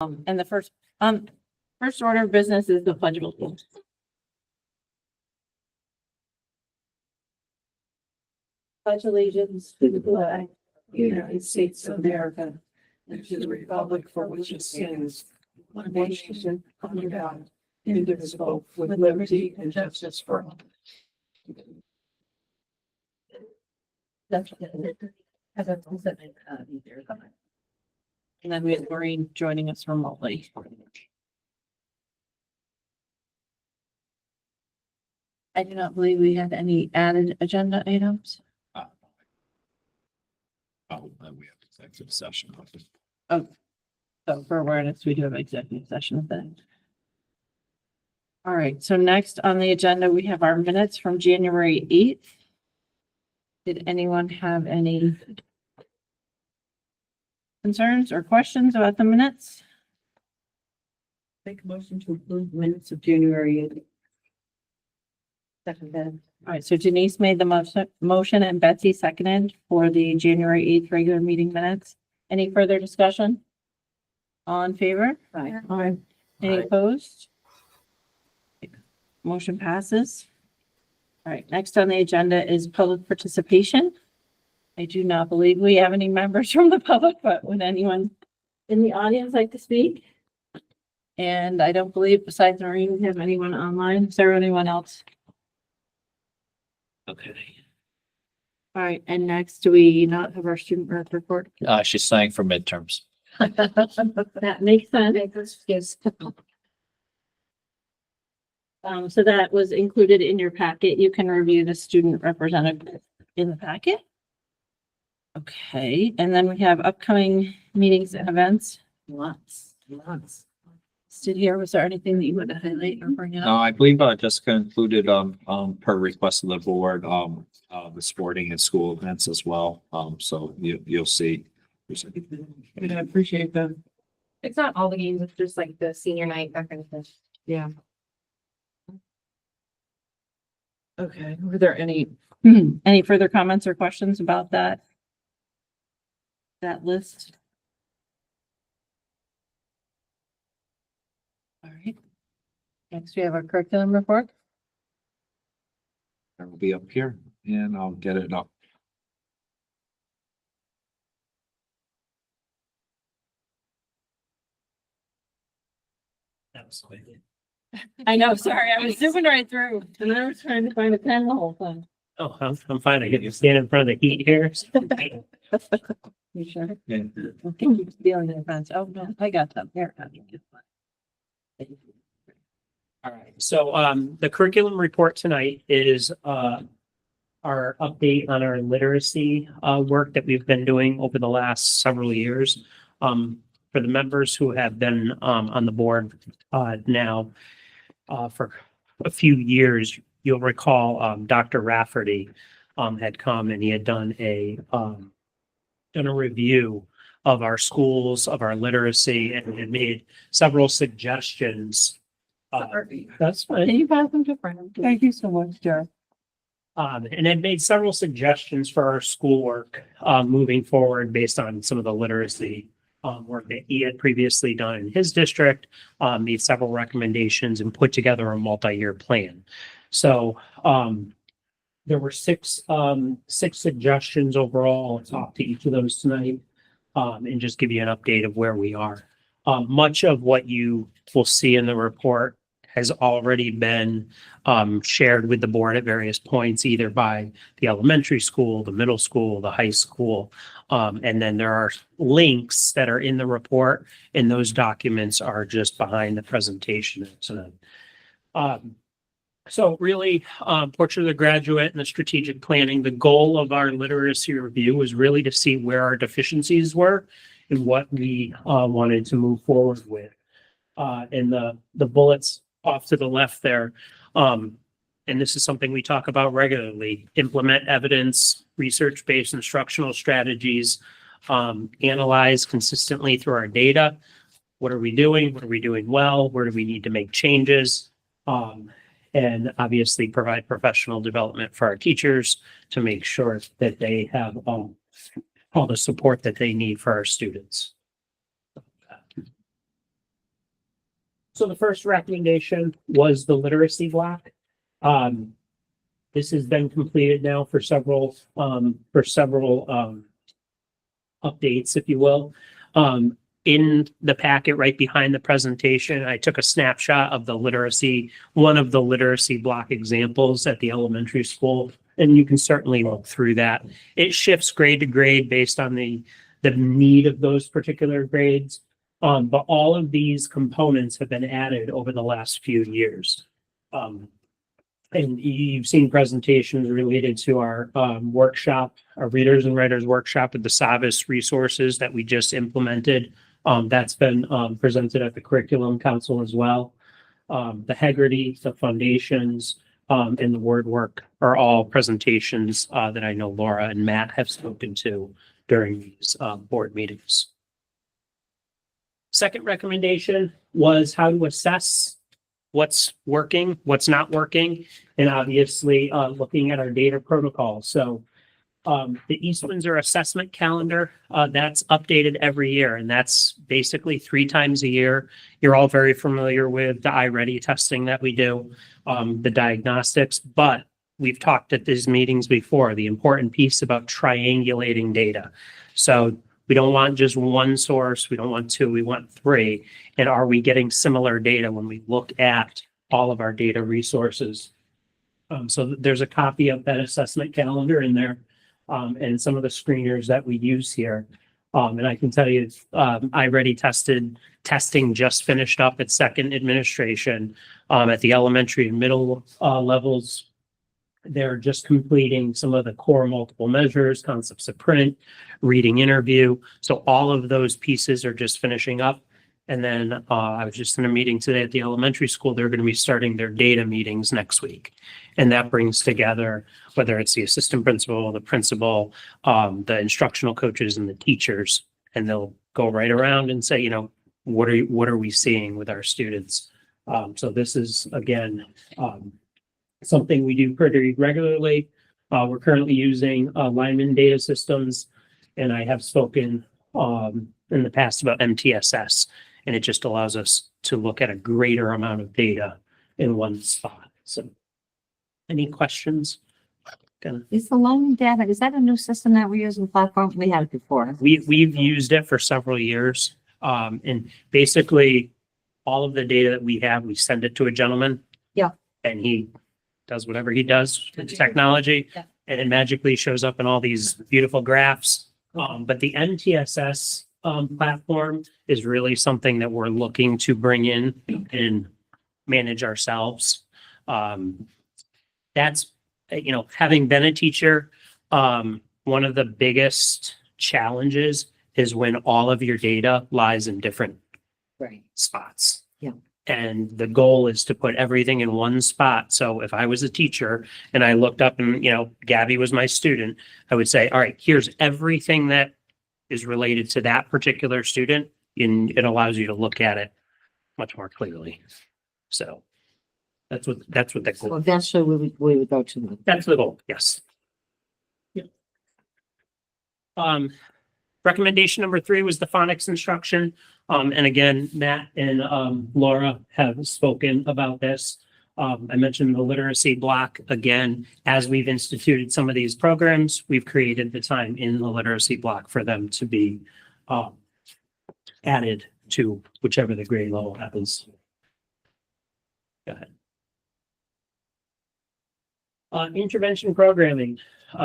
And the first order of business is the pledge of allegiance. Pledge allegiance to the flag, of the United States of America, and to the republic for which it stands, one nation, under God, indivisible, with liberty and justice for all. And then we have Maureen joining us remotely. I do not believe we had any added agenda items. We have executive session. Oh, so for awareness, we do have executive session of that. All right, so next on the agenda, we have our minutes from January 8th. Did anyone have any concerns or questions about the minutes? Make a motion to approve minutes of January 8th. Second that. All right, so Denise made the motion and Betsy seconded for the January 8th regular meeting minutes. Any further discussion? All in favor? Aye. Aye. Any opposed? Motion passes. All right, next on the agenda is public participation. I do not believe we have any members from the public, but would anyone in the audience like to speak? And I don't believe besides Maureen, we have anyone online. Is there anyone else? Okay. All right, and next, do we not have our student rep report? She's saying for midterms. That makes sense. Yes. So that was included in your packet. You can review the student representative in the packet. Okay, and then we have upcoming meetings and events. Lots. Did here, was there anything that you would highlight or bring No, up? I believe Jessica included per request of the board, the sporting and school events as well. So you'll see. I appreciate that. It's not all the games, it's just like the senior night, that kind of thing. Yeah. Okay, were there any? Any further comments or questions about that list? All right. Next, we have our curriculum report. It will be up here and I'll get it up. Absolutely. I know, sorry, I was zooming right through and I was trying to find a pen the whole time. Oh, I'm fine. I get to stand in front of the heat here. You sure? Yeah. I think you're stealing the events. Oh, no, I got them here. All right. So the curriculum report tonight is our update on our literacy work that we've been doing over the last several years. For the members who have been on the board now for a few years, you'll recall Dr. Rafferty had come and he had done a review of our schools, of our literacy, and had made several suggestions. That's fine. Can you pass them to Brandon? Thank you so much, Jared. And had made several suggestions for our schoolwork moving forward based on some of the literacy work that he had previously done in his district, made several recommendations and put together a multi-year plan. So there were six suggestions overall. I'll talk to each of those tonight and just give you an update of where we are. Much of what you will see in the report has already been shared with the board at various points, either by the elementary school, the middle school, the high school. And then there are links that are in the report, and those documents are just behind the presentation tonight. So really, portrait of the graduate and the strategic planning, the goal of our literacy review was really to see where our deficiencies were and what we wanted to move forward with. And the bullets off to the left there, and this is something we talk about regularly, implement evidence, research-based instructional strategies, analyze consistently through our data. What are we doing? What are we doing well? Where do we need to make changes? And obviously provide professional development for our teachers to make sure that they have all the support that they need for our students. So the first recommendation was the literacy block. This has been completed now for several updates, if you will. In the packet right behind the presentation, I took a snapshot of one of the literacy block examples at the elementary school, and you can certainly look through that. It shifts grade to grade based on the need of those particular grades. But all of these components have been added over the last few years. And you've seen presentations related to our workshop, our readers and writers workshop with the Savvis resources that we just implemented. That's been presented at the Curriculum Council as well. The Heggerty, the foundations, and the word work are all presentations that I know Laura and Matt have spoken to during these board meetings. Second recommendation was how to assess what's working, what's not working, and obviously looking at our data protocol. So the East Windsor assessment calendar, that's updated every year, and that's basically 3 times a year. You're all very familiar with the iReady testing that we do, the diagnostics, but we've talked at these meetings before, the important piece about triangulating data. So we don't want just one source. We don't want 2, we want 3. And are we getting similar data when we look at all of our data resources? So there's a copy of that assessment calendar in there, and some of the screeners that we use here. And I can tell you, iReady testing just finished up its second administration at the elementary and middle levels. They're just completing some of the core multiple measures, concepts of print, reading interview. So all of those pieces are just finishing up. And then I was just in a meeting today at the elementary school. They're going to be starting their data meetings next week. And that brings together, whether it's the assistant principal, the principal, the instructional coaches and the teachers, and they'll go right around and say, what are we seeing with our students? So this is, again, something we do pretty regularly. We're currently using Lyman data systems, and I have spoken in the past about MTSS, and it just allows us to look at a greater amount of data in one spot. So any questions? Is the Lyman data, is that a new system that we're using platform? We had it before. We've used it for several years. And basically all of the data that we have, we send it to a gentleman. Yeah. And he does whatever he does with the technology. Yeah. And it magically shows up in all these beautiful graphs. But the NTSS platform is really something that we're looking to bring in and manage ourselves. That's, having been a teacher, one of the biggest challenges is when all of your data lies in different Right. spots. Yeah. And the goal is to put everything in one spot. So if I was a teacher and I looked up and, Gabby was my student, I would say, all right, here's everything that is related to that particular student. And it allows you to look at it much more clearly. So that's what the So goal. eventually we would go to the. That's the goal. Yes. Yep. Recommendation number 3 was the phonics instruction. And again, Matt and Laura have spoken about this. I mentioned the literacy block. Again, as we've instituted some of these programs, we've created the time in the literacy block for them to be added to whichever the grade level happens. Go ahead. Intervention programming.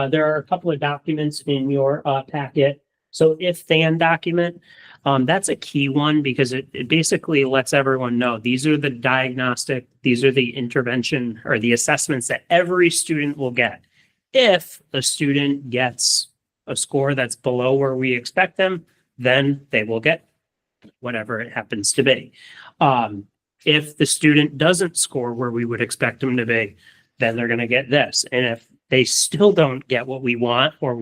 There are a couple of documents in your packet. So if then document, that's a key one because it basically lets everyone know these are the diagnostic, these are the intervention or the assessments that every student will get. If a student gets a score that's below where we expect them, then they will get whatever it happens to be. If the student doesn't score where we would expect them to be, then they're going to get this. And if they still don't get what we want, or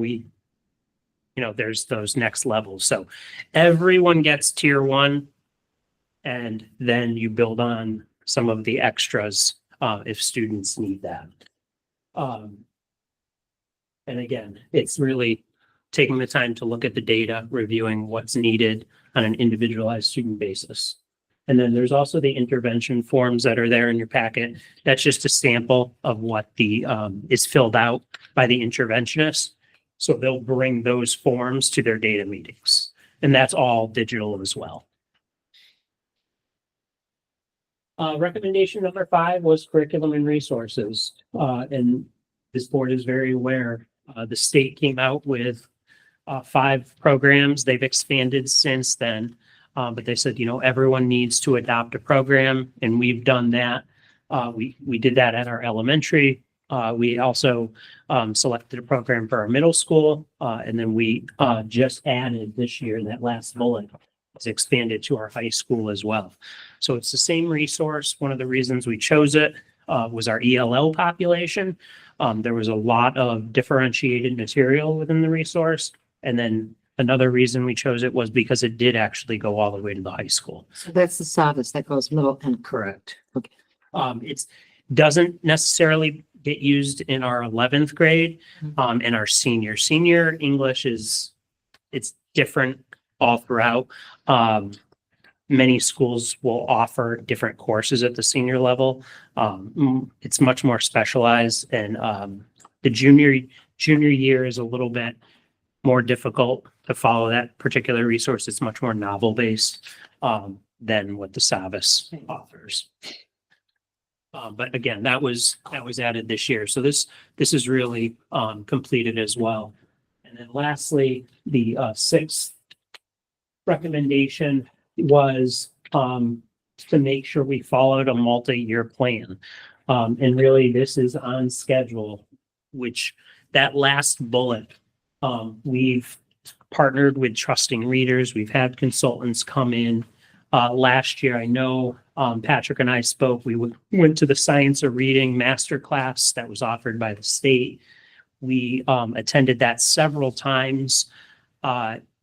there's those next levels. So everyone gets tier 1, and then you build on some of the extras if students need that. And again, it's really taking the time to look at the data, reviewing what's needed on an individualized student basis. And then there's also the intervention forms that are there in your packet. That's just a sample of what the is filled out by the interventionist. So they'll bring those forms to their data meetings, and that's all digital as well. Recommendation number 5 was curriculum and resources. And this board is very aware, the state came out with 5 programs. They've expanded since then. But they said, everyone needs to adopt a program, and we've done that. We did that at our elementary. We also selected a program for our middle school, and then we just added this year, that last bullet was expanded to our high school as well. So it's the same resource. One of the reasons we chose it was our ELL population. There was a lot of differentiated material within the resource, and then another reason we chose it was because it did actually go all the way to the high school. So that's the Savas that goes middle and. Correct. Okay. It's doesn't necessarily get used in our 11th grade, and our senior English it's different all throughout. Many schools will offer different courses at the senior level. It's much more specialized, and the junior year is a little bit more difficult to follow that particular resource. It's much more novel based than what the Savas offers. But again, that was added this year. So this is really completed as well. And then lastly, the 6th recommendation was to make sure we followed a multi-year plan. And really this is on schedule, which that last bullet, we've partnered with trusting readers. We've had consultants come in. Last year, I know Patrick and I spoke. We went to the Science of Reading masterclass that was offered by the state. We attended that several times.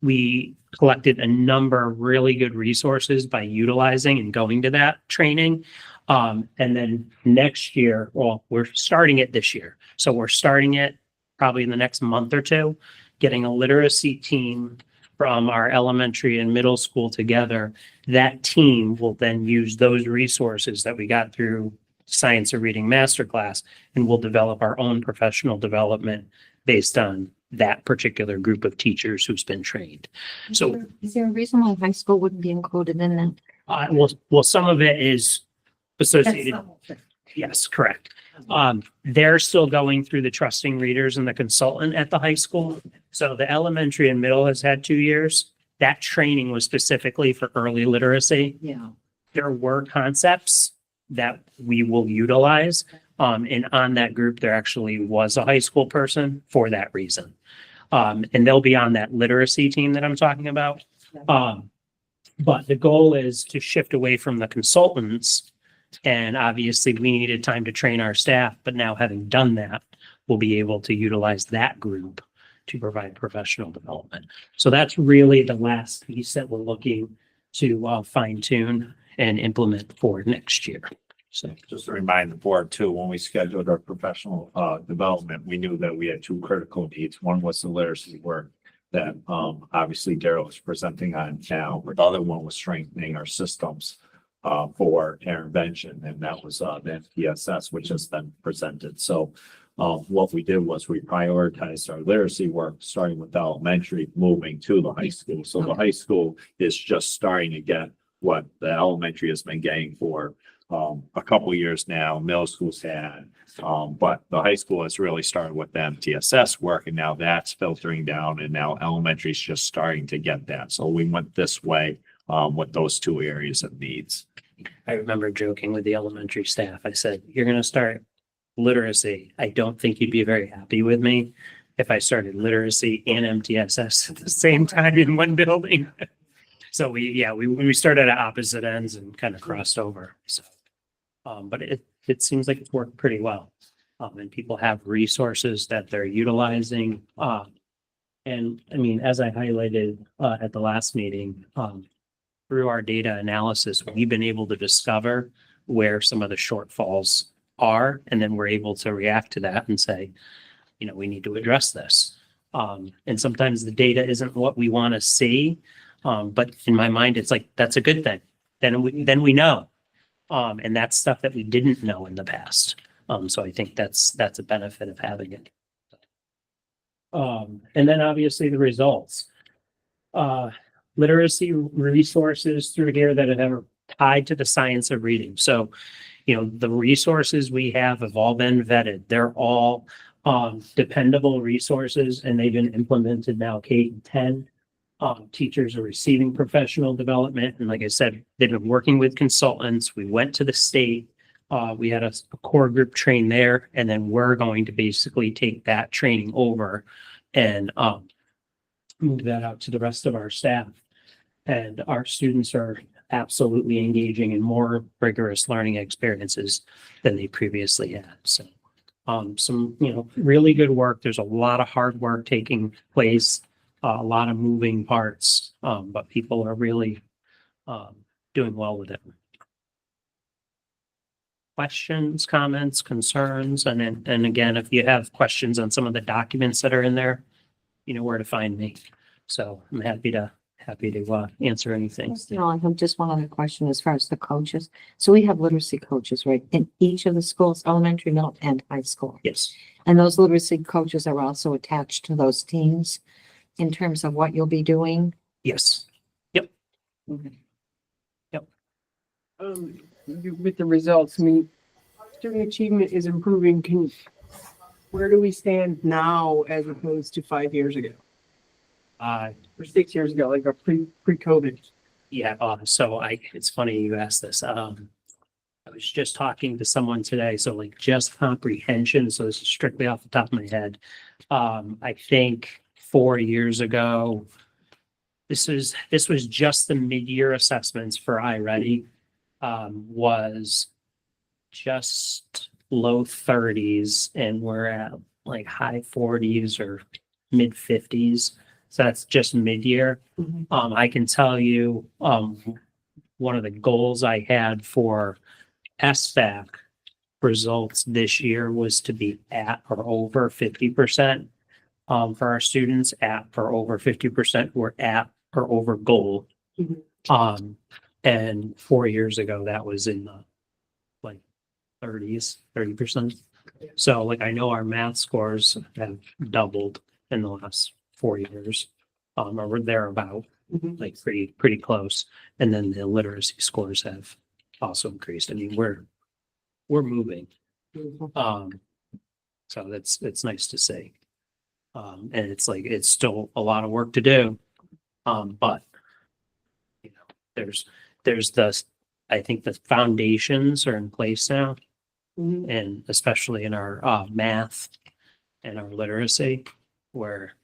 We collected a number of really good resources by utilizing and going to that training. And then next year, well, we're starting it this year. So we're starting it probably in the next month or two, getting a literacy team from our elementary and middle school together. That team will then use those resources that we got through Science of Reading Masterclass, and we'll develop our own professional development based on that particular group of teachers who's been trained. So, Is there a reason why high school wouldn't be included in that? well, some of it is associated. Yes, correct. They're still going through the trusting readers and the consultant at the high school. So the elementary and middle has had 2 years. That training was specifically for early literacy. Yeah. There were concepts that we will utilize. And on that group, there actually was a high school person for that reason. And they'll be on that literacy team that I'm talking about. But the goal is to shift away from the consultants. And obviously we needed time to train our staff, but now having done that, we'll be able to utilize that group to provide professional development. So that's really the last piece that we're looking to fine tune and implement for next year. So Just to remind the board too, when we scheduled our professional development, we knew that we had 2 critical needs. One was the literacy work that obviously Daryl is presenting on now, but the other one was strengthening our systems for intervention, and that was the MTSS, which has been presented. So what we did was we prioritized our literacy work, starting with elementary, moving to the high school. So the high school is just starting to get what the elementary has been getting for a couple years now. Middle school's had, but the high school has really started with the MTSS work, and now that's filtering down, and now elementary is just starting to get that. So we went this way with those 2 areas of needs. I remember joking with the elementary staff. I said, "You're going to start literacy. I don't think you'd be very happy with me if I started literacy and MTSS at the same time in one building." So we started at opposite ends and kind of crossed over. So, but it seems like it's worked pretty well. And people have resources that they're utilizing. And I mean, as I highlighted at the last meeting, through our data analysis, we've been able to discover where some of the shortfalls are, and then we're able to react to that and say, we need to address this. And sometimes the data isn't what we want to see, but in my mind, it's like, that's a good thing. then we know. And that's stuff that we didn't know in the past. So I think that's a benefit of having it. And then obviously the results. Literacy resources through here that are tied to the science of reading. So, the resources we have all been vetted. They're all dependable resources, and they've been implemented now K-10. Teachers are receiving professional development. And like I said, they've been working with consultants. We went to the state. We had a core group train there, and then we're going to basically take that training over and move that out to the rest of our staff. And our students are absolutely engaging in more rigorous learning experiences than they previously had. So some, really good work. There's a lot of hard work taking place, a lot of moving parts, but people are really doing well with it. Questions, comments, concerns, and again, if you have questions on some of the documents that are in there, you know where to find me. So I'm happy to answer anything. I have just one other question as far as the coaches. So we have literacy coaches, right, in each of the schools, elementary, middle, and high school. Yes. And those literacy coaches are also attached to those teams in terms of what you'll be doing. Yes. With the results, I mean, student achievement is improving. Where do we stand now as opposed to 5 years ago or 6 years ago, like a pre-COVID? Yeah. So it's funny you asked this. I was just talking to someone today. So like just comprehension. So this is strictly off the top of my head. I think 4 years ago, this was just the mid-year assessments for iReady, was just low 30s, and we're at like high 40s or mid 50s. So that's just mid-year. I can tell you, one of the goals I had for SBAC results this year was to be at or over 50%. For our students, at or over 50% were at or over goal. And 4 years ago, that was in the like 30%. So like, I know our math scores have doubled in the last 4 years, or thereabout, like pretty close. And then the literacy scores have also increased. I mean, we're moving. So it's nice to see. And it's still a lot of work to do. But I think the foundations are in place now, and especially in our math and our literacy, where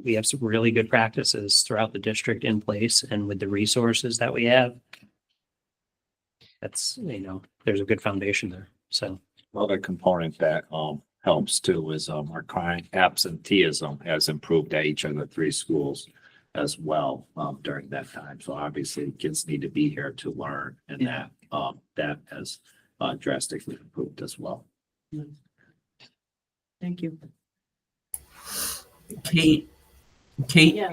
we have some really good practices throughout the district in place, and with the resources that we have, that's there's a good foundation there. So Another component that helps too is our client absenteeism has improved at each of the 3 schools as well during that time. So obviously kids need to be here to learn, and that has drastically improved as well. Thank you. Kate, Yeah.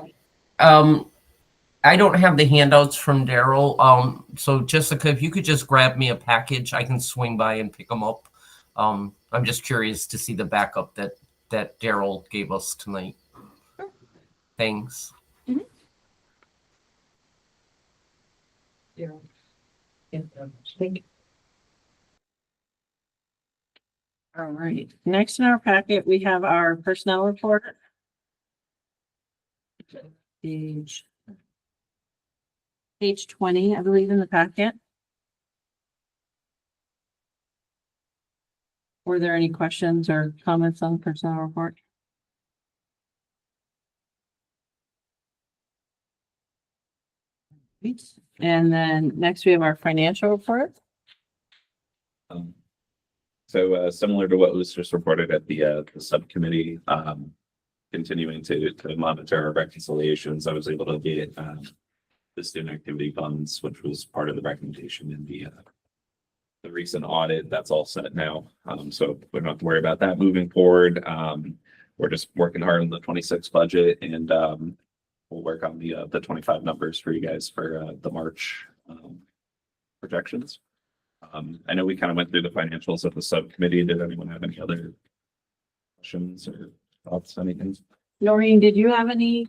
I don't have the handouts from Daryl. So Jessica, if you could just grab me a package, I can swing by and pick them up. I'm just curious to see the backup that Daryl gave us tonight. Thanks. All right. Next in our packet, we have our personnel report. Page 20, I believe, in the packet. Were there any questions or comments on the personnel report? And then next we have our financial report. So similar to what was just reported at the subcommittee, continuing to monitor our reconciliations, I was able to get the student activity funds, which was part of the recommendation in the recent audit. That's all set now. So we don't have to worry about that moving forward. We're just working hard on the 26 budget, and we'll work on the 25 numbers for you guys for the March projections. I know we kind of went through the financials of the subcommittee. Did anyone have any other questions or thoughts, anything? Noreen, did you have any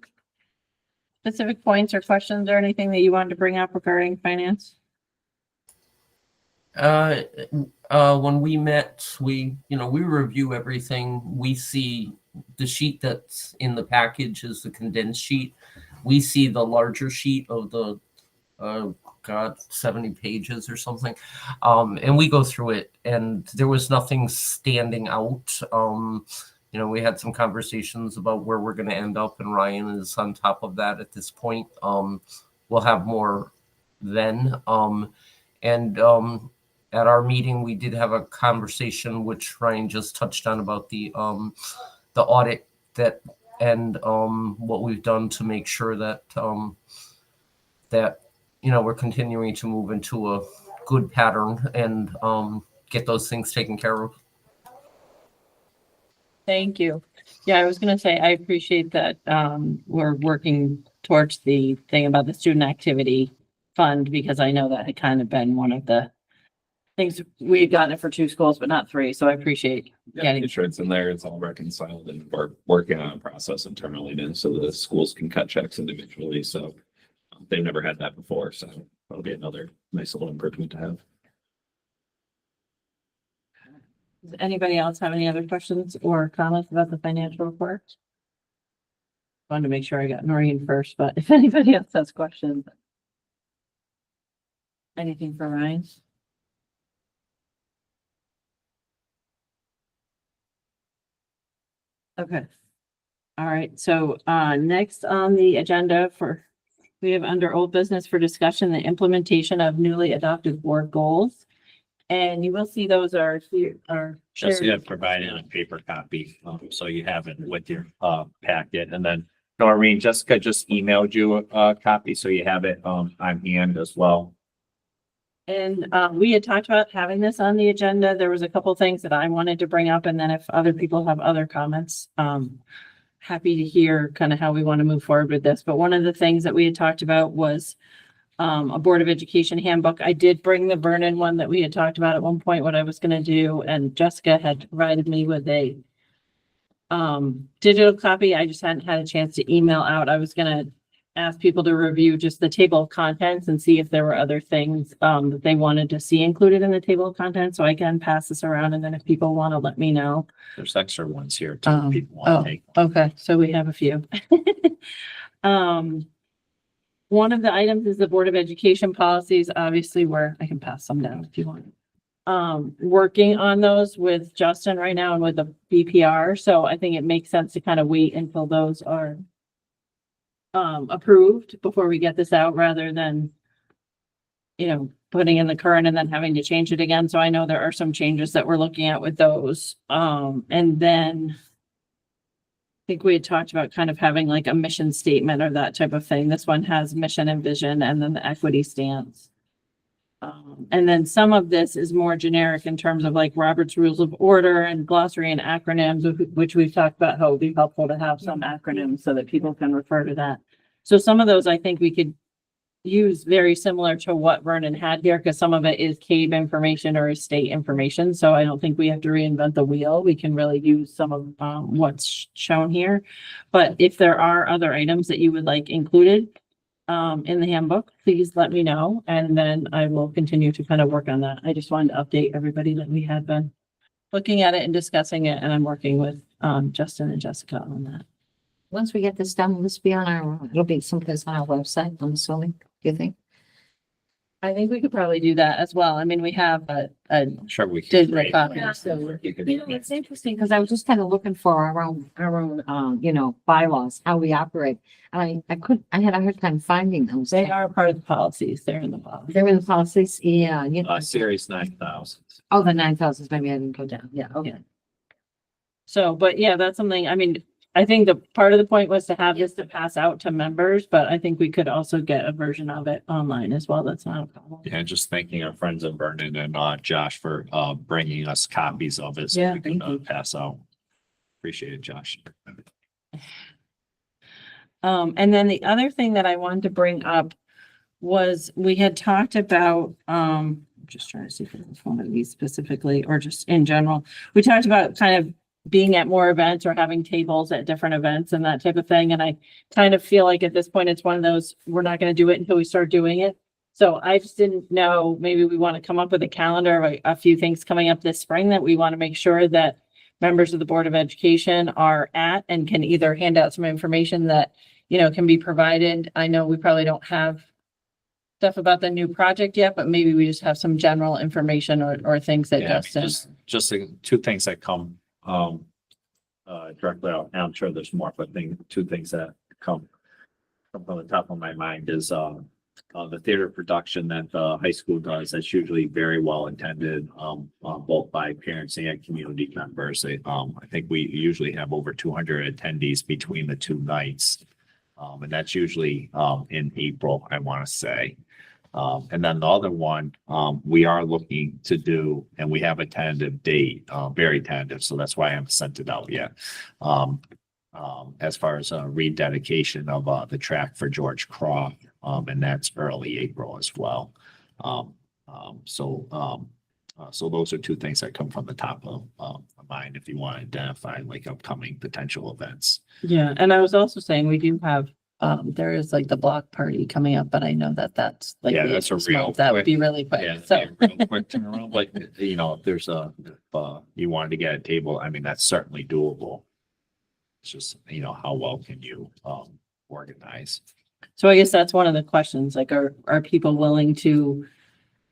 specific points or questions or anything that you wanted to bring up regarding finance? When we met, we review everything. We see the sheet that's in the package is the condensed sheet. We see the larger sheet of the, 70 pages or something. And we go through it and there was nothing standing out. We had some conversations about where we're going to end up, and Ryan is on top of that at this point. We'll have more then. At our meeting, we did have a conversation, which Ryan just touched on, about the audit that and what we've done to make sure that we're continuing to move into a good pattern and get those things taken care of. Thank you. Yeah, I was gonna say, I appreciate that, we're working towards the thing about the student activity fund, because I know that had kind of been one of the things we had gotten it for 2 schools, but not 3. So I appreciate Yeah, getting. make sure it's in there. It's all reconciled, and we're working on a process internally then, so the schools can cut checks individually. So they've never had that before. So that'll be another nice little improvement to have. Does anybody else have any other questions or comments about the financial report? Wanted to make sure I got Noreen first, but if anybody else has questions. Anything for Ryan? Okay. All right, so next on the agenda we have under old business for discussion, the implementation of newly adopted board goals. And you will see those are shared. Jessica provided a paper copy, so you have it with your packet. And then Noreen, Jessica just emailed you a copy, so you have it on hand as well. And we had talked about having this on the agenda. There was a couple things that I wanted to bring up, and then if other people have other comments, happy to hear kind of how we want to move forward with this. But one of the things that we had talked about was a Board of Education handbook. I did bring the Vernon one that we had talked about at one point, what I was going to do, and Jessica had provided me with a digital copy. I just hadn't had a chance to email out. I was going to ask people to review just the table of contents and see if there were other things that they wanted to see included in the table of contents. So I can pass this around, and then if people want to let me know. There's extra ones here too. if people want Oh, to take. okay, so we have a few. One of the items is the Board of Education policies, obviously, where I can pass some down if you want. Working on those with Justin right now and with the BPR, so I think it makes sense to kind of wait until those are approved before we get this out, rather than putting in the current and then having to change it again. So I know there are some changes that we're looking at with those. And then I think we had talked about kind of having like a mission statement or that type of thing. This one has mission and vision, and then the equity stance. And then some of this is more generic in terms of like Robert's Rules of Order and glossary and acronyms, which we've talked about how it would be helpful to have some acronyms so that people can refer to that. So some of those I think we could use very similar to what Vernon had here, because some of it is CABE information or is state information. So I don't think we have to reinvent the wheel. We can really use some of what's shown here. But if there are other items that you would like included in the handbook, please let me know. And then I will continue to kind of work on that. I just wanted to update everybody that we had been looking at it and discussing it. And I'm working with Justin and Jessica on that. Once we get this done, will this be it'll be someplace on our website, I'm assuming, do you think? I think we could probably do that as well. I mean, we have a Sure, we can. digital create- copy. So, You could- it's interesting because I was just kind of looking for our own, bylaws, how we operate. And I had a hard time finding those. They are part of the policies. They're in the policy. They're in the policies, yeah. Series 9,000. Oh, the 9,000s, maybe I didn't go down. Yeah, okay. So, but yeah, that's something, I mean, I think the part of the point was to have this to pass out to members, but I think we could also get a version of it online as well. That's not a problem. Yeah, just thanking our friends in Vernon and Josh for bringing us copies of it. So Yeah, we can thank you. pass out. Appreciate it, Josh. And then the other thing that I wanted to bring up was we had talked about, I'm just trying to see if it's one of these specifically or just in general. We talked about kind of being at more events or having tables at different events and that type of thing. And I kind of feel like at this point, it's one of those, we're not going to do it until we start doing it. So I just didn't know, maybe we want to come up with a calendar of a few things coming up this spring that we want to make sure that members of the Board of Education are at and can either hand out some information that, can be provided. I know we probably don't have stuff about the new project yet, but maybe we just have some general information or things that Yeah, I mean, Justin. just two things that come, directly out. And I'm sure there's more, but two things that come from the top of my mind is, the theater production that the high school does. That's usually very well attended, both by parents and community members. I think we usually have over 200 attendees between the two nights. And that's usually, in April, I want to say. And then the other one, we are looking to do, and we have a tentative date, very tentative, so that's why I haven't sent it out yet. As far as a rededication of the track for George Croft, and that's early April as well. So those are two things that come from the top of mind if you want to identify like upcoming potential events. Yeah, and I was also saying we do have, there is like the block party coming up, but I know that that's like. Yeah, the that's a this real month. That would quick- be really Yeah, quick, so. real quick turnaround, like, if there's you wanted to get a table, I mean, that's certainly doable. It's just, how well can you, organize? So I guess that's one of the questions, like, are people willing to,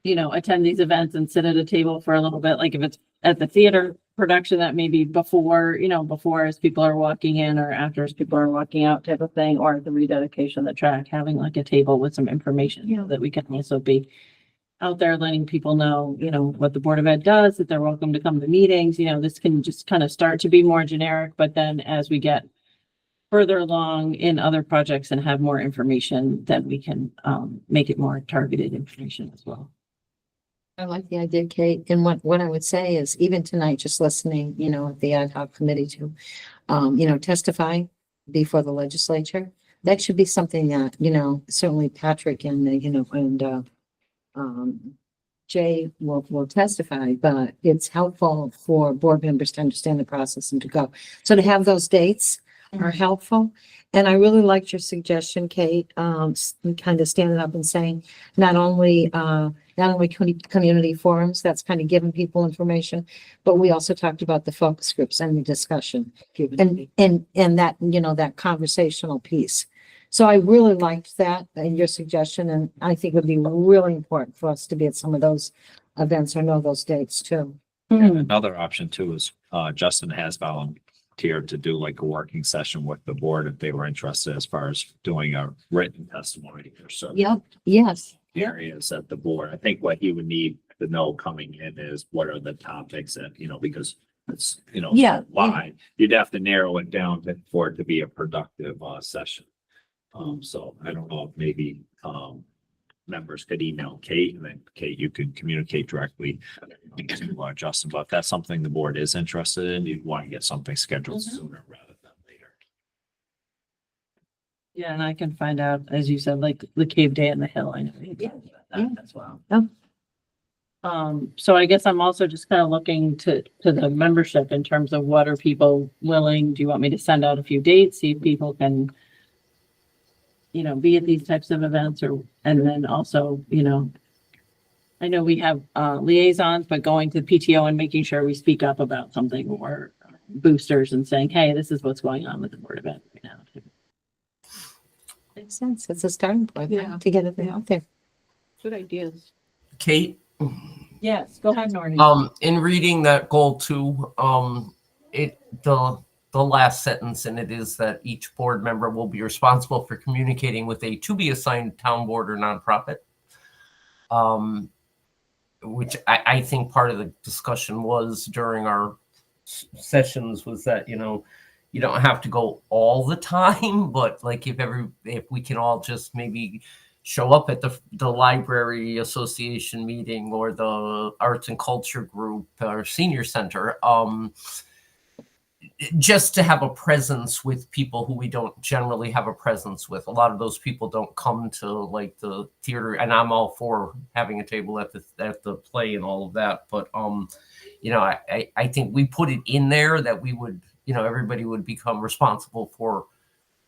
attend these events and sit at a table for a little bit? Like if it's at the theater production, that maybe before, before as people are walking in or after as people are walking out type of thing, or the rededication of the track, having like a table with some information that we can also be out there letting people know, what the Board of Ed does, that they're welcome to come to meetings, this can just kind of start to be more generic, but then as we get further along in other projects and have more information, then we can make it more targeted information as well. I like the idea, Kate. And what I would say is even tonight, just listening, at the ad hoc committee to, testify before the legislature, that should be something that, certainly Patrick and, Jay will testify, but it's helpful for board members to understand the process and to go. So to have those dates are helpful. And I really liked your suggestion, Kate, kind of standing up and saying, not only community forums, that's kind of giving people information, but we also talked about the focus groups and the discussion and that, that conversational piece. So I really liked that and your suggestion, and I think it would be really important for us to be at some of those events or know those dates too. Another option too is, Justin has volunteered to do like a working session with the board if they were interested as far as doing a written testimony or certain Yep, yes. areas at the board. I think what he would need to know coming in is what are the topics that, because it's, Yeah. wide. You'd have to narrow it down for it to be a productive, session. So I don't know if maybe, members could email Kate and then Kate, you could communicate directly to Justin, but if that's something the board is interested in, you'd want to get something scheduled sooner rather than later. Yeah, and I can find out, as you said, like the cave day in the hill. I know we talked about that as well. Yeah. So I guess I'm also just kind of looking to the membership in terms of what are people willing? Do you want me to send out a few dates, see if people can, be at these types of events and then also, I know we have liaisons, but going to PTO and making sure we speak up about something or boosters and saying, hey, this is what's going on with the Board of Ed right now. Makes sense. It's a starting point to get it out there. Good ideas. Kate, Yes, go ahead, Norton. in reading that goal too, the last sentence in it is that each board member will be responsible for communicating with a to be assigned town board or nonprofit. Which I think part of the discussion was during our sessions was that, you don't have to go all the time, but like if we can all just maybe show up at the library association meeting or the arts and culture group or senior center, just to have a presence with people who we don't generally have a presence with. A lot of those people don't come to like the theater, and I'm all for having a table at the play and all of that. But I think we put it in there that we would, everybody would become responsible for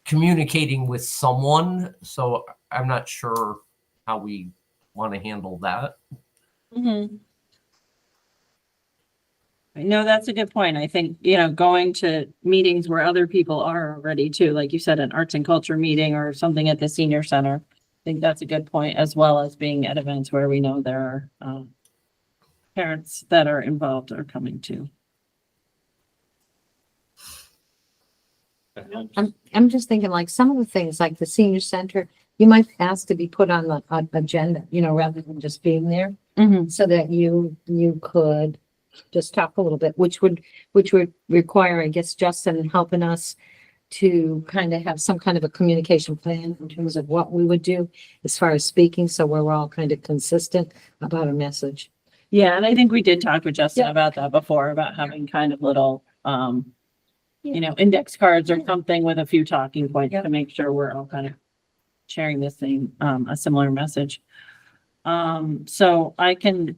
communicating with someone. So I'm not sure how we want to handle that. Mm-hmm. No, that's a good point. I think, going to meetings where other people are already too, like you said, an arts and culture meeting or something at the senior center. I think that's a good point, as well as being at events where we know there are parents that are involved are coming too. I'm just thinking like some of the things like the senior center, you might ask to be put on the agenda, rather than just being there, Mm-hmm. so that you could just talk a little bit, which would require, I guess, Justin helping us to kind of have some kind of a communication plan in terms of what we would do as far as speaking, so we're all kind of consistent about a message. Yeah, and I think we did talk with Justin Yeah. about that before, about having kind of little, index cards or something with a few talking points to make sure we're all kind of sharing the same, a similar message. So I can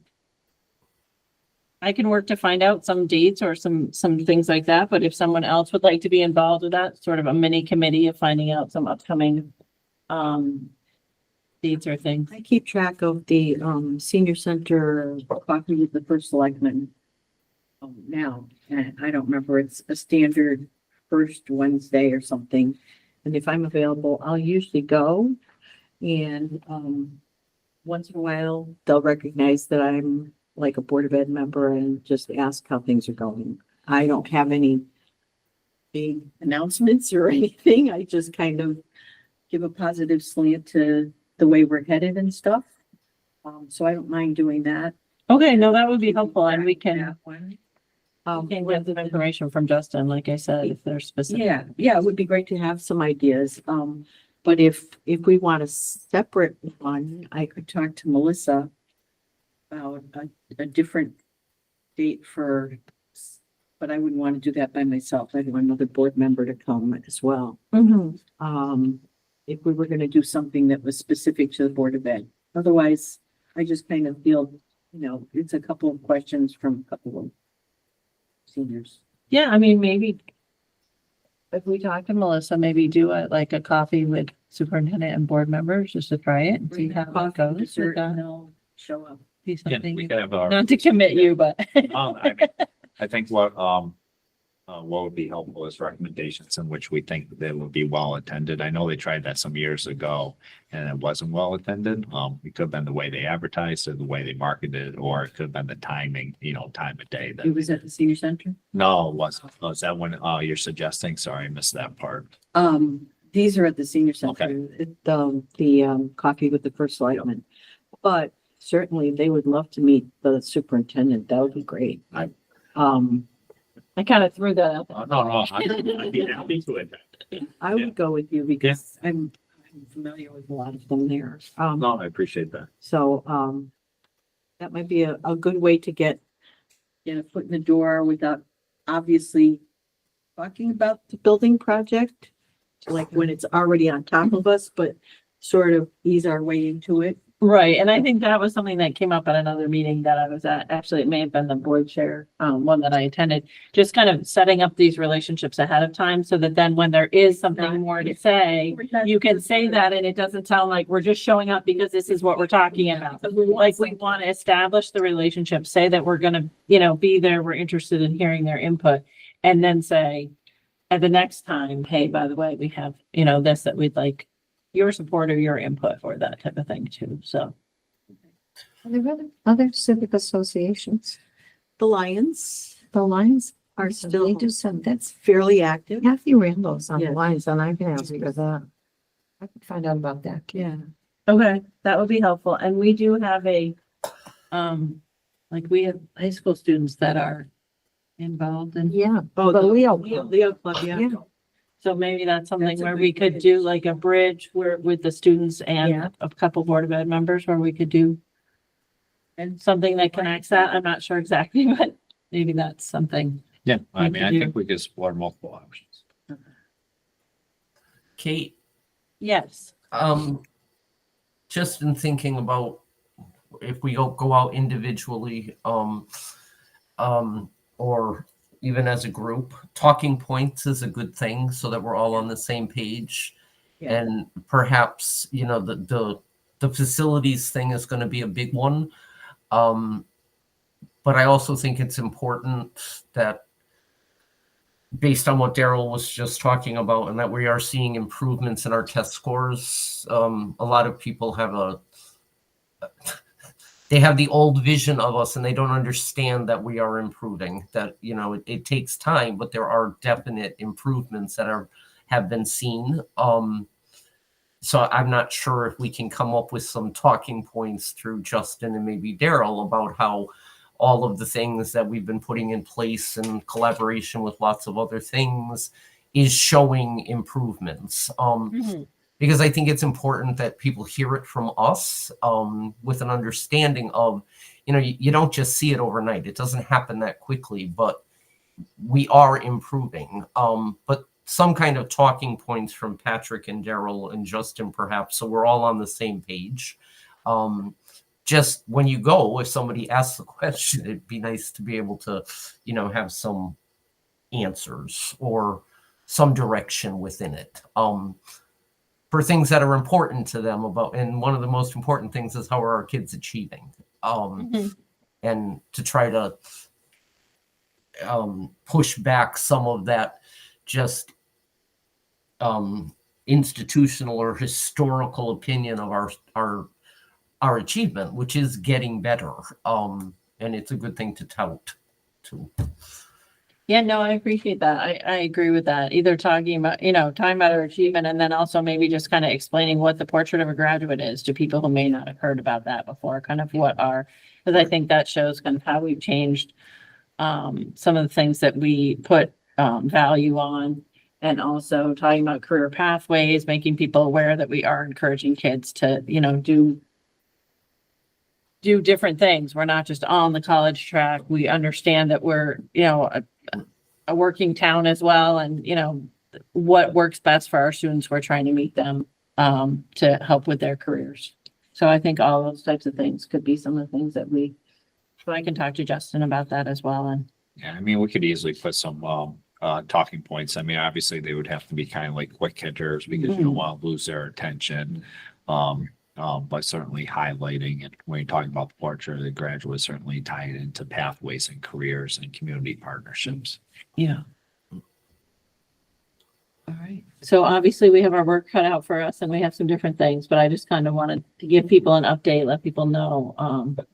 work to find out some dates or some things like that, but if someone else would like to be involved with that, sort of a mini committee of finding out some upcoming, dates or things. I keep track of the senior center coffee with the first selectman now, and I don't remember, it's a standard first Wednesday or something. And if I'm available, I'll usually go, and once in a while, they'll recognize that I'm like a Board of Ed member and just ask how things are going. I don't have any big announcements or anything. I just kind of give a positive slant to the way we're headed and stuff. So I don't mind doing that. Okay, no, that would be helpful, and we can That one. get some information from Justin, like I said, if they're specific. Yeah, it would be great to have some ideas. But if we want a separate one, I could talk to Melissa about a different date but I wouldn't want to do that by myself. I'd want another board member to come as well. Mm-hmm. If we were going to do something that was specific to the Board of Ed. Otherwise, I just kind of feel, it's a couple of questions from a couple of seniors. Yeah, I mean, maybe if we talk to Melissa, maybe do a coffee with superintendent and board members just to try it and see how it goes. Dessert, Would and that they'll show up. be Yeah, something, we can have our. not to commit you, but. I think what would be helpful is recommendations in which we think they will be well attended. I know they tried that some years ago and it wasn't well attended. It could have been the way they advertised or the way they marketed, or it could have been the timing, time of day. It was at the senior center. No, it wasn't. Oh, is that when, you're suggesting? Sorry, I missed that part. These are at the senior center, the coffee with the first selectman. But certainly they would love to meet the superintendent. That would be great. I kind of threw that out. No, I'd be happy to attend. I would go with you because I'm familiar with a lot of them there. No, I appreciate that. So, that might be a good way to get a foot in the door without obviously talking about the building project, like when it's already on top of us, but sort of ease our way into it. Right, and I think that was something that came up at another meeting that I was at. Actually, it may have been the board chair, one that I attended. Just kind of setting up these relationships ahead of time so that then when there is something more to say, you can say that and it doesn't sound like we're just showing up because this is what we're talking about. Like we want to establish the relationship, say that we're gonna, be there, we're interested in hearing their input, and then say at the next time, hey, by the way, we have, this that we'd like your support or your input for, that type of thing too. So. Are there other civic associations? The Lions The Lions are they still do some, that's fairly active. Kathy Randall's on the Yes. Lions, and I can ask her that. I can find out about that. Yeah. Okay, that would be helpful. And we do have we have high school students that are involved in, Yeah. Oh, But the Leo Leo Club, yeah. Yeah. so maybe that's something That's a where good we could bridge. do like a bridge where with the students Yeah. and a couple Board of Ed members where we could do And something that connects that. I'm not sure exactly, but maybe that's something. Yeah, I mean, I you. think we could explore multiple options. Kate, Yes. just in thinking about if we go out individually, or even as a group, talking points is a good thing so that we're all on the same page. Yeah. And perhaps, you know, the facilities thing is going to be a big one. But I also think it's important that based on what Daryl was just talking about, and that we are seeing improvements in our test scores. A lot of people have they have the old vision of us and they don't understand that we are improving, that, you know, it takes time, but there are definite improvements that have been seen. So I'm not sure if we can come up with some talking points through Justin and maybe Daryl about how all of the things that we've been putting in place in collaboration with lots of other things is showing improvements. Because I think it's important that people hear it from us, with an understanding of, you know, you don't just see it overnight. It doesn't happen that quickly, but we are improving. But some kind of talking points from Patrick and Daryl and Justin, perhaps, so we're all on the same page. Just when you go, if somebody asks a question, it'd be nice to be able to, you know, have some answers or some direction within it. For things that are important to them about, and one of the most important things is how are our kids achieving, and to try to push back some of that just institutional or historical opinion of our achievement, which is getting better, and it's a good thing to tout too. Yeah, no, I appreciate that. I agree with that. Either talking about, you know, talking about our achievement and then also maybe just kind of explaining what the portrait of a graduate is to people who may not have heard about that before, kind of what our, because I think that shows kind of how we've changed some of the things that we put value on, and also talking about career pathways, making people aware that we are encouraging kids to, you know, do different things. We're not just on the college track. We understand that we're, you know, a working town as well, and, you know, what works best for our students. We're trying to meet them to help with their careers. So I think all those types of things could be some of the things that so I can talk to Justin about that as well. And Yeah, I mean, we could easily put some talking points. I mean, obviously they would have to be kind of like quick hitters because you don't want to lose their attention. But certainly highlighting it when you're talking about the portrait of the graduate, certainly tie it into pathways and careers and community partnerships. yeah. All right. So obviously we have our work cut out for us and we have some different things, but I just kind of wanted to give people an update, let people know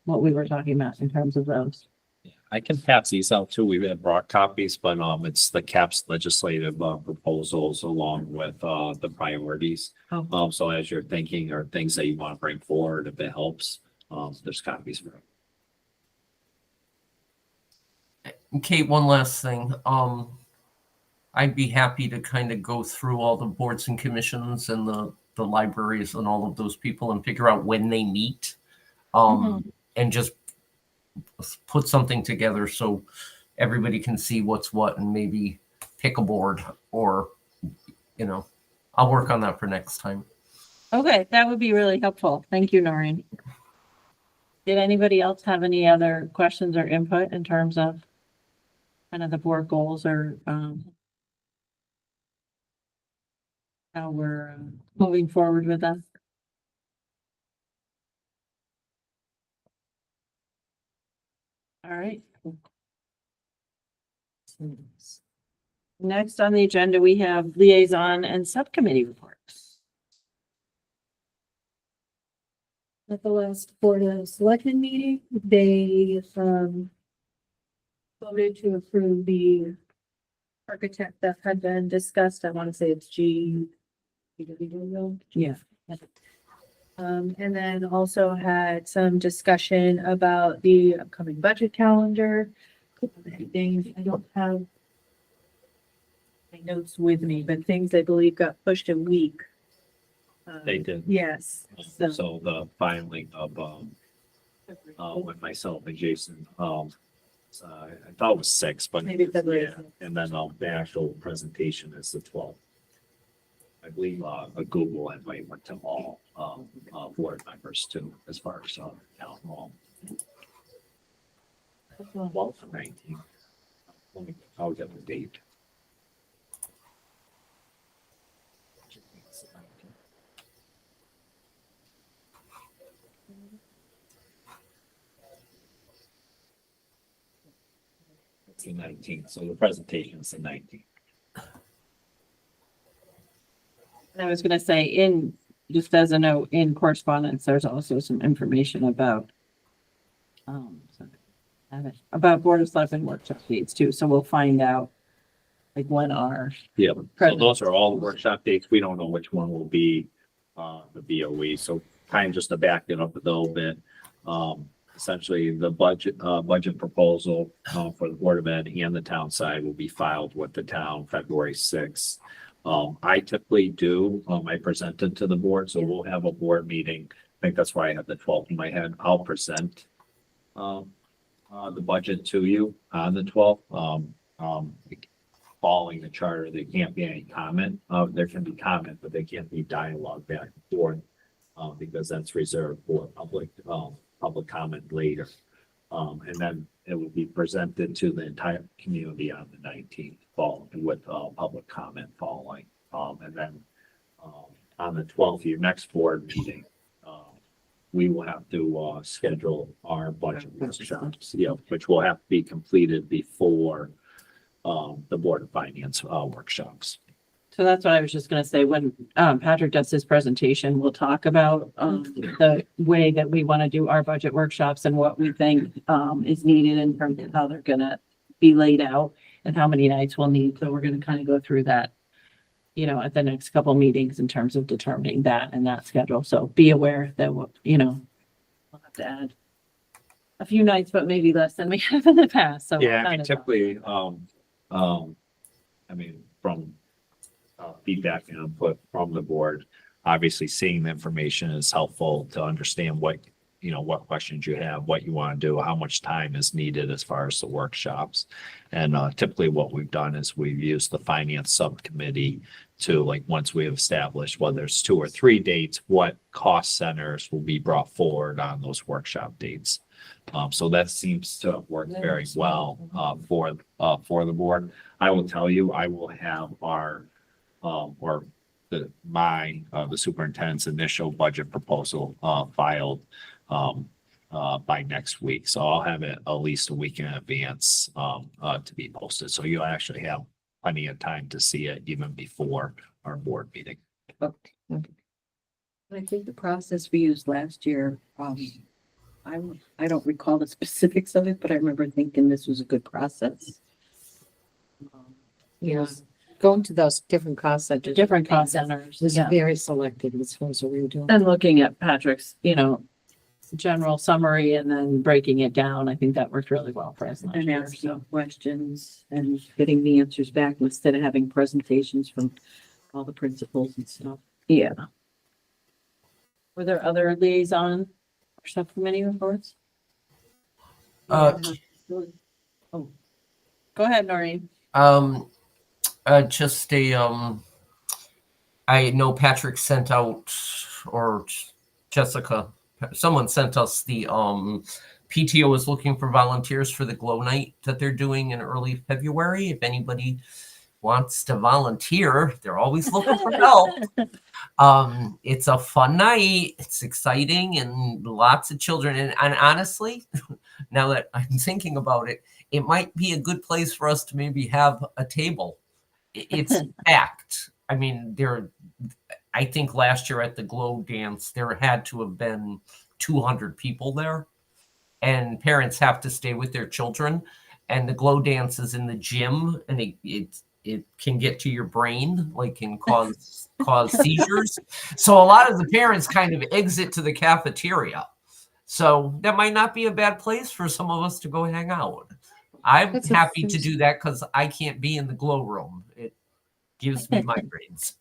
what we were talking about in terms of those. I can pass these out too. We've had broad copies, but it's the CAPS legislative proposals along with the priorities. Oh. So as you're thinking or things that you want to bring forward, if it helps, there's copies for it. Kate, one last thing. I'd be happy to kind of go through all the boards and commissions and the libraries and all of those people and figure out when they meet, and just put something together so everybody can see what's what and maybe pick a board, or, you know, I'll work on that for next time. Okay, that would be really helpful. Thank you, Noreen. Did anybody else have any other questions or input in terms of kind of the board goals or how we're moving forward with them? All right. Next on the agenda, we have liaison and subcommittee reports. At the last Board of Selectmen meeting, they voted to approve the architect that had been discussed. I want to say it's Yeah. and then also had some discussion about the upcoming budget calendar. Things I don't have my notes with me, but things I believe got pushed a week. They did. Yes. So the filing of with myself and Jason I thought it was 6, but Maybe February. yeah, and then the actual presentation is the 12th. I believe a Google invite went to all board members too, as far as town hall. 12th and 19th. I'll get the date. It's the 19th, so the presentation is the 19th. And I was gonna say just as a note, in correspondence, there's also some information about about Board of Selectmen workshop dates too, so we'll find out like when our Yeah, so those are all the workshop dates. We don't know which one will be the BOE. So kind of just to back it up a little bit. Essentially, the budget proposal for the Board of Ed and the town side will be filed with the town February 6th. I typically do, I present it to the board, so we'll have a board meeting. I think that's why I have the 12th in my head. I'll present the budget to you on the 12th. Following the charter, there can't be any comment. There can be comment, but there can't be dialogue back and forth because that's reserved for public comment later. And then it will be presented to the entire community on the 19th, following with public comment following. And then on the 12th, your next board meeting, we will have to schedule our budget workshops, which will have to be completed before the Board of Finance workshops. So that's what I was just gonna say, when Patrick does his presentation, we'll talk about the way that we want to do our budget workshops and what we think is needed in terms of how they're gonna be laid out and how many nights we'll need. So we're gonna kind of go through that, at the next couple meetings in terms of determining that and that schedule. So be aware that, we'll have to add a few nights, but maybe less than we have in the past. So Yeah, I kind mean, of- typically, from feedback and input from the board, obviously seeing the information is helpful to understand what questions you have, what you want to do, how much time is needed as far as the workshops. And typically what we've done is we've used the finance subcommittee to, like, once we have established whether it's 2 or 3 dates, what cost centers will be brought forward on those workshop dates. So that seems to have worked very well for the board. I will tell you, I will have the superintendent's initial budget proposal filed by next week. So I'll have it at least a week in advance to be posted. So you'll actually have plenty of time to see it even before our board meeting. I think the process we used last year, I don't recall the specifics of it, but I remember thinking this was a good process. Going to those different cost centers. different cost centers. Was Yeah. very selected as far as what we were doing. And looking at Patrick's, general summary and then breaking it down, I think that worked really well for us last And year. asking So, questions and getting the answers back instead of having presentations from all the principals and stuff. yeah. Were there other liaison or subcommittee reports? Uh, Oh, go ahead, Noreen. Just I know Patrick sent out, or Jessica, someone sent us the PTO is looking for volunteers for the glow night that they're doing in early February. If anybody wants to volunteer, they're always looking for help. It's a fun night. It's exciting and lots of children. And honestly, now that I'm thinking about it, it might be a good place for us to maybe have a table. It's packed. I mean, I think last year at the glow dance, there had to have been 200 people there, and parents have to stay with their children. And the glow dance is in the gym, and it can get to your brain, like can cause seizures. So a lot of the parents kind of exit to the cafeteria. So that might not be a bad place for some of us to go hang out. I'm That's a happy to Thursday. do that because I can't be in the glow room. It gives me migraines.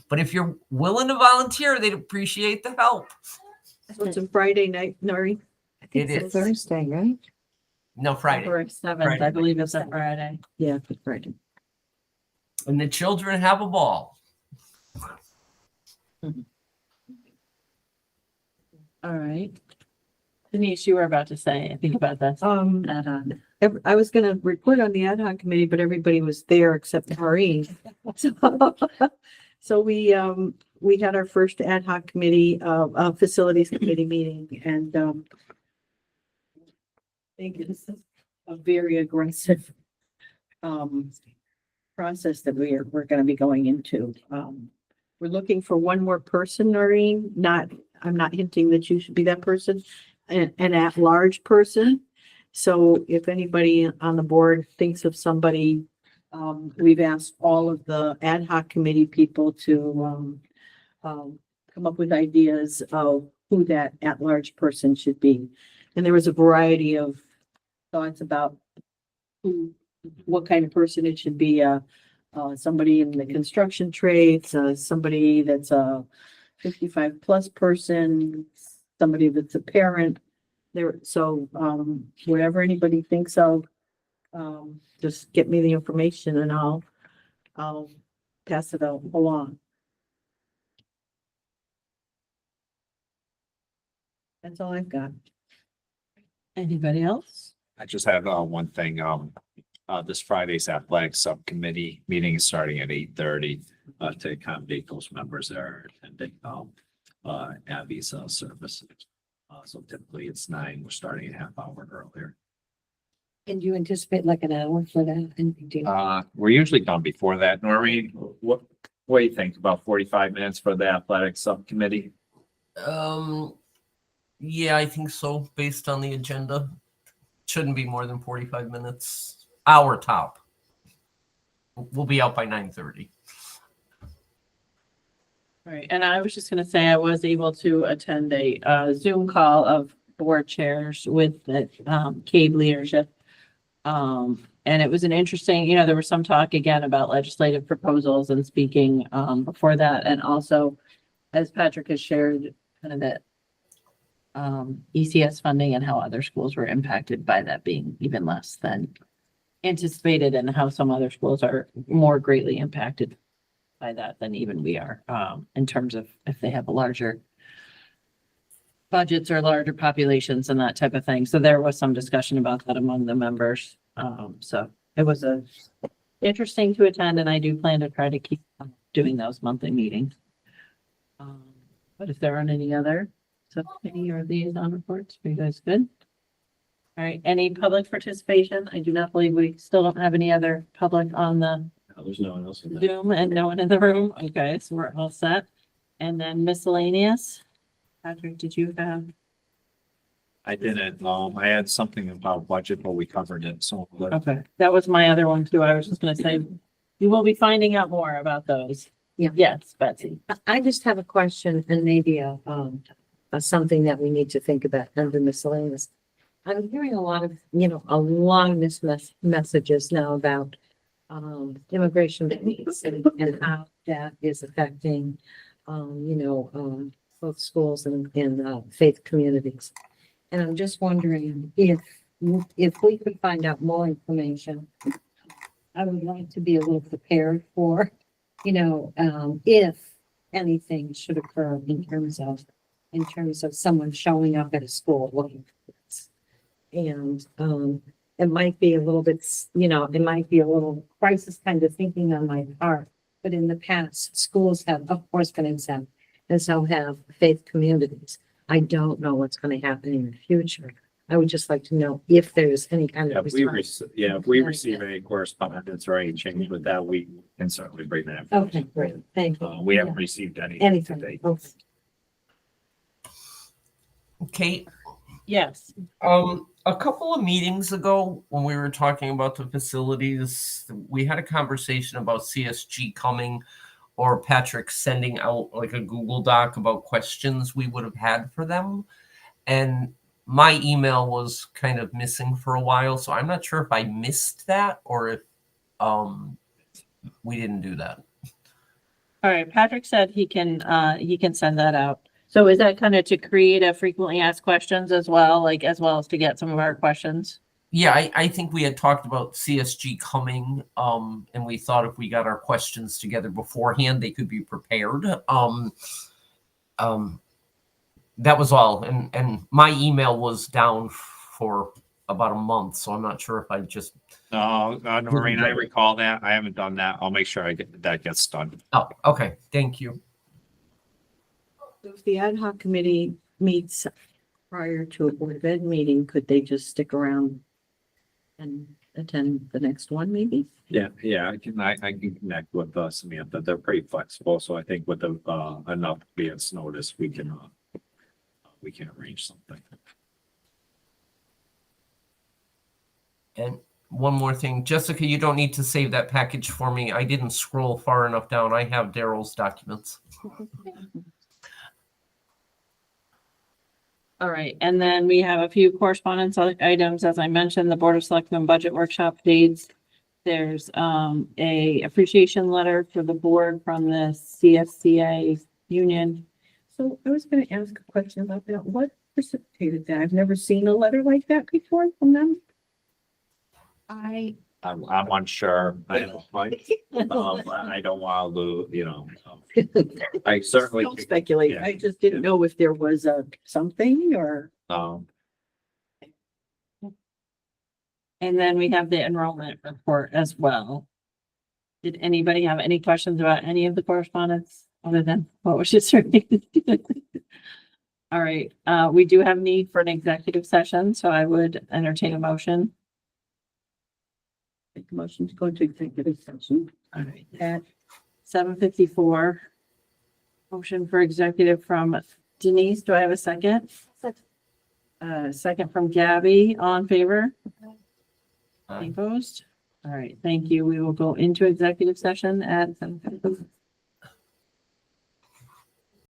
But if you're willing to volunteer, they'd appreciate the help. So it's a Friday night, Nori. I think It it's a is. Thursday, right? No, Friday. February 7th, I Friday. believe it's a Friday. Yeah, Good Friday. And the children have a ball. All right. Denise, you were about to say, I think about that. I was gonna report on the ad hoc committee, but everybody was there except Maureen. So we had our first ad hoc committee, facilities committee meeting and, I think it's a very aggressive, process that we're gonna be going into. We're looking for one more person, Noreen, I'm not hinting that you should be that person, an at-large person. So if anybody on the board thinks of somebody, we've asked all of the ad hoc committee people to, come up with ideas of who that at-large person should be. And there was a variety of thoughts about what kind of person it should be, somebody in the construction trades, somebody that's a 55 plus person, somebody that's a parent. Whatever anybody thinks of, just get me the information and I'll pass it along. That's all I've got. Anybody else? I just have one thing, this Friday's athletic subcommittee meeting is starting at 8:30 to accommodate those members that are attending Abby's services. So typically it's 9, we're starting a half hour earlier. And you anticipate like an hour for that? And do you- We're usually done before that. Noreen, what do you think? About 45 minutes for the athletic subcommittee? Yeah, I think so, based on the agenda. Shouldn't be more than 45 minutes. Hour top. We'll be out by 9:30. All right, and I was just gonna say I was able to attend a Zoom call of board chairs with the CABE leadership. And it was an interesting, there was some talk again about legislative proposals and speaking before that, and also, as Patrick has shared, kind of that ECS funding and how other schools were impacted by that being even less than anticipated, and how some other schools are more greatly impacted by that than even we are, in terms of if they have a larger budgets or larger populations and that type of thing. So there was some discussion about that among the members. So it was interesting to attend, and I do plan to try to keep doing those monthly meetings. But if there aren't any other subcommittee or liaison reports, are you guys good? All right, any public participation? I do not believe we still don't have any other public on the There's no one else in that. Zoom and no one in the room. Okay, so we're all set. And then miscellaneous. Patrick, did you have? I didn't, I had something about budget, but we covered it, so. Okay, that was my other one too. I was just gonna say, you will be finding out more about those. Yeah. Yes, Betsy. I just have a question and maybe something that we need to think about under miscellaneous. I'm hearing a lot of, a lot of messages now about immigration police and how that is affecting, both schools and faith communities. And I'm just wondering if we could find out more information. I would like to be a little prepared for, if anything should occur in terms of someone showing up at a school looking for this. And it might be a little bit, it might be a little crisis kind of thinking on my part. But in the past, schools have, of course, been exempt, and so have faith communities. I don't know what's going to happen in the future. I would just like to know if there's any kind of response. If we receive any correspondence or any change with that, we can certainly bring that. Okay, great. Thank you. We haven't received anything Anything. today. Okay. Kate, Yes. a couple of meetings ago, when we were talking about the facilities, we had a conversation about CSG coming, or Patrick sending out like a Google Doc about questions we would have had for them. And my email was kind of missing for a while, so I'm not sure if I missed that or if we didn't do that. All right, Patrick said he can send that out. So is that kind of to create a frequently asked questions as well as to get some of our questions? Yeah, I think we had talked about CSG coming, and we thought if we got our questions together beforehand, they could be prepared. That was all. And my email was down for about a month, so I'm not sure if I just. No, Noreen, I recall that. I haven't done that. I'll make sure that gets done. Oh, okay. Thank you. If the ad hoc committee meets prior to a Board of Ed meeting, could they just stick around and attend the next one maybe? Yeah, I can connect with Samantha. They're pretty flexible, so I think with the enough advance notice, we can arrange something. And one more thing, Jessica, you don't need to save that package for me. I didn't scroll far enough down. I have Daryl's documents. All right, and then we have a few correspondence items. As I mentioned, the Board of Selectmen budget workshop dates. There's a appreciation letter for the board from the CSCA union. So I was gonna ask a question about that. What precipitated that? I've never seen a letter like that before from them. I'm unsure. I don't want to lose, I certainly. Don't speculate. Yeah. I just didn't know if there was a something or. And then we have the enrollment report as well. Did anybody have any questions about any of the correspondence other than what was just written? All right, we do have need for an executive session, so I would entertain a motion. Make a motion to go into executive session. All right, At 7:54. Motion for executive from Denise. Do I have a second? Second from Gabby. All in favor? Any opposed? All right, thank you. We will go into executive session at 7:54.